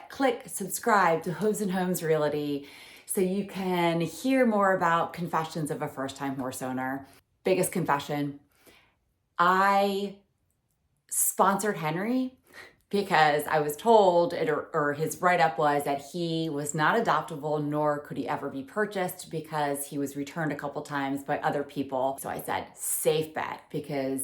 Click subscribe to Hooves and Homes Realty so you can hear more about confessions of a first-time horse owner. Biggest confession, I sponsored Henry because I was told, or his write-up was that he was not adoptable, nor could he ever be purchased because he was returned a couple times by other people. So I said, safe bet, because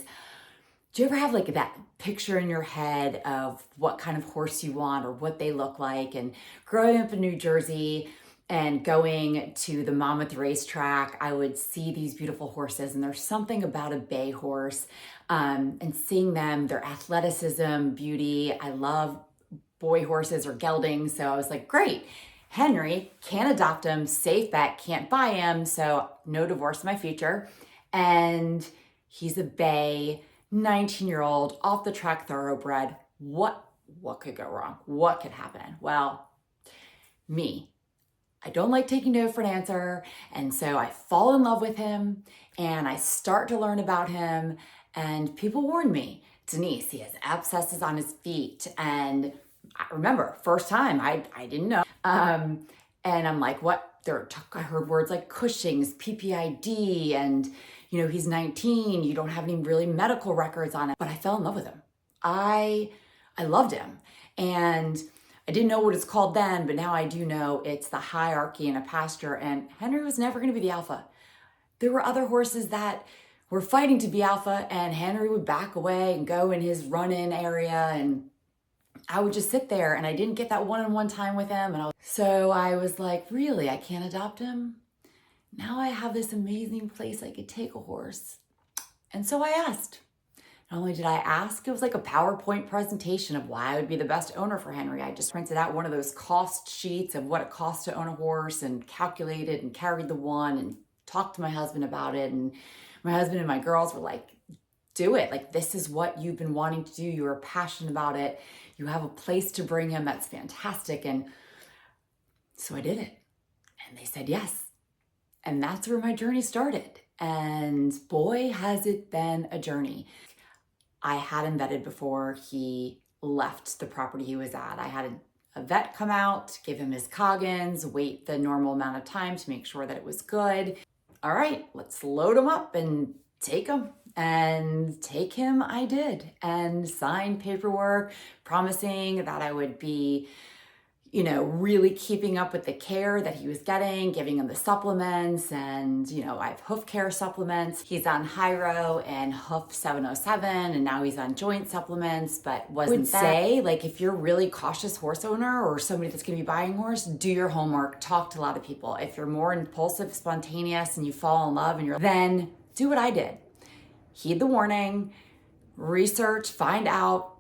do you ever have like that picture in your head of what kind of horse you want or what they look like? And growing up in New Jersey and going to the Monmouth racetrack, I would see these beautiful horses, and there's something about a bay horse and seeing them, their athleticism, beauty. I love boy horses or geldings, so I was like, great. Henry, can't adopt him, safe bet, can't buy him, so no divorce in my future. And he's a bay, 19-year-old, off the track thoroughbred. What could go wrong? What could happen? Well, me. I don't like taking no for an answer. And so I fall in love with him and I start to learn about him, and people warn me, Denise, he has abscesses on his feet. And I remember first time, I didn't know. And I'm like, what? I heard words like Cushing's, PPID, and he's 19, you don't have any really medical records on it. But I fell in love with him. I loved him. And I didn't know what it's called then, but now I do know it's the hierarchy in a pasture, and Henry was never going to be the alpha. There were other horses that were fighting to be alpha, and Henry would back away and go in his run-in area, and I would just sit there, and I didn't get that one-on-one time with him. So I was like, really, I can't adopt him? Now I have this amazing place I could take a horse. And so I asked. Not only did I ask, it was like a PowerPoint presentation of why I would be the best owner for Henry. I just printed out one of those cost sheets of what it costs to own a horse and calculated and carried the one and talked to my husband about it. And my husband and my girls were like, do it. Like, this is what you've been wanting to do. You are passionate about it. You have a place to bring him. That's fantastic. And so I did it. And they said yes. And that's where my journey started. And boy, has it been a journey. I had him vetted before he left the property he was at. I had a vet come out, give him his Coggins, wait the normal amount of time to make sure that it was good. All right, let's load him up and take him. And take him I did, and signed paperwork promising that I would be really keeping up with the care that he was getting, giving him the supplements, and, I have hoof care supplements. He's on Hyro and Hoof 707, and now he's on joint supplements, but would say, like, if you're a really cautious horse owner or somebody that's gonna be buying a horse, do your homework, talk to a lot of people. If you're more impulsive, spontaneous, and you fall in love, then do what I did. Heed the warning, research, find out,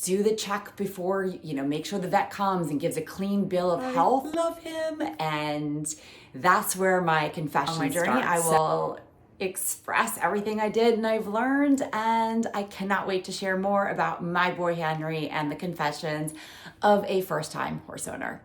do the check before, make sure the vet comes and gives a clean bill of health. I love him. And that's where my confession starts. On my journey, I will express everything I did and I've learned, and I cannot wait to share more about my boy Henry and the confessions of a first-time horse owner.